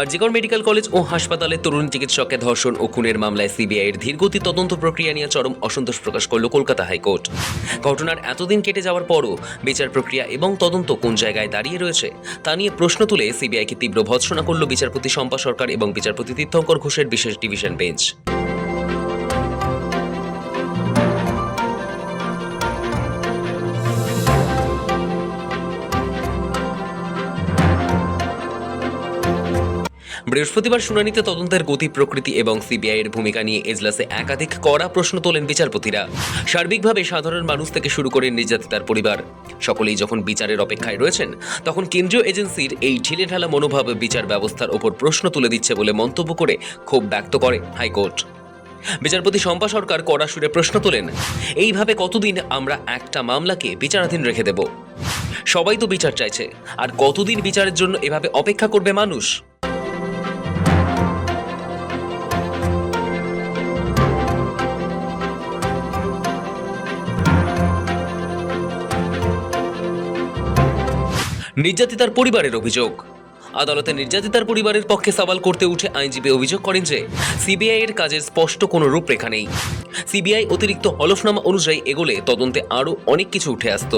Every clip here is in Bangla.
আরজিকর মেডিকেল কলেজ ও হাসপাতালে তরুণ চিকিৎসককে ধর্ষণ ও খুনের মামলায় সিবিআইয়ের ধীরগতি তদন্ত প্রক্রিয়া নিয়ে চরম অসন্তোষ প্রকাশ করল কলকাতা হাইকোর্ট। ঘটনার এতদিন কেটে যাওয়ার পরও বিচার প্রক্রিয়া এবং তদন্ত কোন জায়গায় দাঁড়িয়ে রয়েছে তা নিয়ে প্রশ্ন তুলে সিবিআইকে তীব্র ভৎসনা করল বিচারপতি শম্পা সরকার এবং বিচারপতি তীর্থঙ্কর ঘোষের বিশেষ ডিভিশন বেঞ্চ। বৃহস্পতিবার শুনানিতে তদন্তের গতি প্রকৃতি এবং সিবিআইয়ের ভূমিকা নিয়ে এজলাসে একাধিক কড়া প্রশ্ন তোলেন বিচারপতিরা। সার্বিকভাবে সাধারণ মানুষ থেকে শুরু করে নির্যাতিতার পরিবার সকলেই যখন বিচারের অপেক্ষায় রয়েছেন, তখন কেন্দ্রীয় এজেন্সির এই ঢিলেঢালা মনোভাব বিচার ব্যবস্থার ওপর প্রশ্ন তুলে দিচ্ছে বলে মন্তব্য করে ক্ষোভ ব্যক্ত করে হাইকোর্ট। বিচারপতি শম্পা সরকার কড়া সুরে প্রশ্ন তোলেন, এইভাবে কতদিন আমরা একটা মামলাকে বিচারাধীন রেখে দেব? সবাই তো বিচার চাইছে, আর কতদিন বিচারের জন্য এভাবে অপেক্ষা করবে মানুষ? নির্যাতিতার পরিবারের অভিযোগ। আদালতে নির্যাতিতার পরিবারের পক্ষে সওয়াল করতে উঠে আইনজীবী অভিযোগ করেন যে সিবিআই এর কাজের স্পষ্ট কোনো রূপরেখা নেই। সিবিআই অতিরিক্ত হলফনামা অনুযায়ী এগোলে তদন্তে আরও অনেক কিছু উঠে আসত।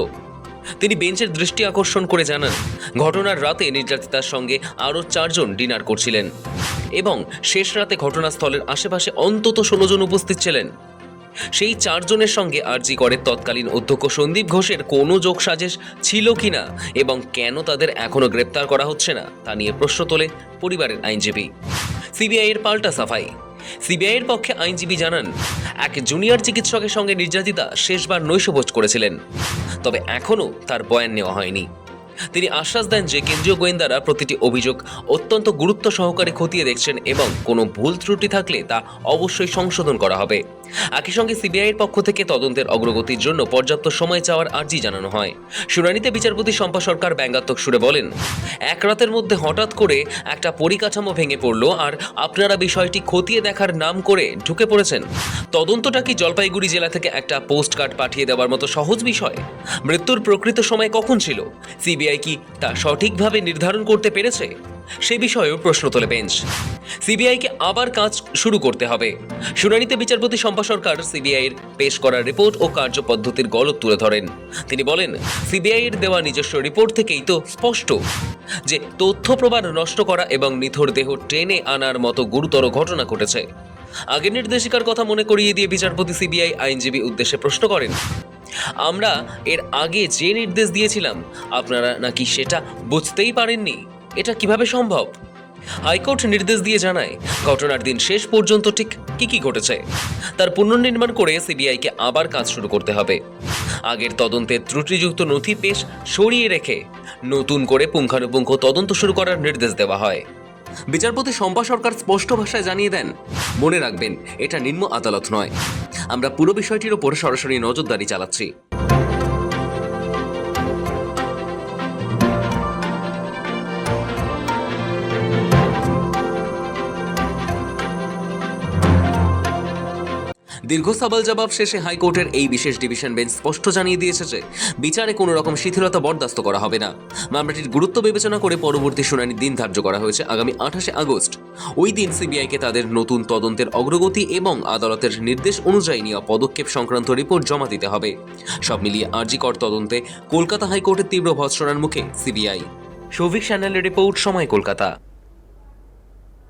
তিনি বেঞ্চের দৃষ্টি আকর্ষণ করে জানান, ঘটনার রাতে নির্যাতিতার সঙ্গে আরও 4 জন ডিনার করছিলেন এবং শেষ রাতে ঘটনাস্থলের আশেপাশে অন্তত 16 জন উপস্থিত ছিলেন। সেই 4 জনের সঙ্গে আরজি করের তৎকালীন অধ্যক্ষ সন্দীপ ঘোষের কোনো যোগসাজশ ছিল কিনা এবং কেন তাদের এখনো গ্রেপ্তার করা হচ্ছে না তা নিয়ে প্রশ্ন তোলে পরিবারের আইনজীবী। সিবিআই এর পাল্টা সাফাই। সিবিআই এর পক্ষে আইনজীবী জানান, এক জুনিয়র চিকিৎসকের সঙ্গে নির্যাতিতা শেষবার নৈশভোজ করেছিলেন, তবে এখনও তার বয়ান নেওয়া হয়নি। তিনি আশ্বাস দেন যে কেন্দ্রীয় গোয়েন্দারা প্রতিটি অভিযোগ অত্যন্ত গুরুত্ব সহকারে খতিয়ে দেখছেন এবং কোনো ভুল ত্রুটি থাকলে তা অবশ্যই সংশোধন করা হবে। একই সঙ্গে সিবিআইয়ের পক্ষ থেকে তদন্তের অগ্রগতির জন্য পর্যাপ্ত সময় চাওয়ার আর্জি জানানো হয়। শুনানিতে বিচারপতি শম্পা সরকার ব্যঙ্গাত্মক সুরে বলেন, এক রাতের মধ্যে হঠাৎ করে একটা পরিকাঠামো ভেঙে পড়ল আর আপনারা বিষয়টি খতিয়ে দেখার নাম করে ঢুকে পড়েছেন। তদন্তটা কি জলপাইগুড়ি জেলা থেকে একটা পোস্ট কার্ড পাঠিয়ে দেওয়ার মতো সহজ বিষয়? মৃত্যুর প্রকৃত সময় কখন ছিল সিবিআই কি তা সঠিকভাবে নির্ধারণ করতে পেরেছে? সে বিষয়েও প্রশ্ন তোলে বেঞ্চ। সিবিআইকে আবার কাজ শুরু করতে হবে। শুনানিতে বিচারপতি শম্পা সরকার সিবিআইয়ের পেশ করা রিপোর্ট ও কার্যপদ্ধতির গলদ তুলে ধরেন। তিনি বলেন, সিবিআইয়ের দেওয়া নিজস্ব রিপোর্ট থেকেই তো স্পষ্ট যে তথ্য প্রমাণ নষ্ট করা এবং নিথর দেহ টেনে আনার মতো গুরুতর ঘটনা ঘটেছে। আগের নির্দেশিকার কথা মনে করিয়ে দিয়ে বিচারপতি সিবিআই আইনজীবী উদ্দেশ্যে প্রশ্ন করেন, আমরা এর আগে যে নির্দেশ দিয়েছিলাম আপনারা নাকি সেটা বুঝতেই পারেননি? এটা কিভাবে সম্ভব? হাইকোর্ট নির্দেশ দিয়ে জানায়, ঘটনার দিন শেষ পর্যন্ত ঠিক কি ঘটেছে তার পুনর্নির্মাণ করে সিবিআইকে আবার কাজ শুরু করতে হবে। আগের তদন্তের ত্রুটিযুক্ত নথি পেশ সরিয়ে রেখে নতুন করে পুঙ্খানুপুঙ্খ তদন্ত শুরু করার নির্দেশ দেওয়া হয়। বিচারপতি শম্পা সরকার স্পষ্ট ভাষায় জানিয়ে দেন, মনে রাখবেন, এটা নিম্ন আদালত নয়। আমরা পুরো বিষয়টির ওপর সরাসরি নজরদারি চালাচ্ছি। দীর্ঘ সওয়াল জবাব শেষে হাইকোর্টের এই বিশেষ ডিভিশন বেঞ্চ স্পষ্ট জানিয়ে দিয়েছে যে বিচারে কোনো রকম শিথিলতা বরদাস্ত করা হবে না। মামলাটির গুরুত্ব বিবেচনা করে পরবর্তী শুনানির দিন ধার্য করা হয়েছে আগামী 28শে আগস্ট। ওই দিন সিবিআইকে তাদের নতুন তদন্তের অগ্রগতি এবং আদালতের নির্দেশ অনুযায়ী নেওয়া পদক্ষেপ সংক্রান্ত রিপোর্ট জমা দিতে হবে। সব মিলিয়ে আরজি কর তদন্তে কলকাতা হাইকোর্টের তীব্র ভৎসনার মুখে সিবিআই। সৌভিক চ্যানেলের রিপোর্ট, সময় কলকাতা।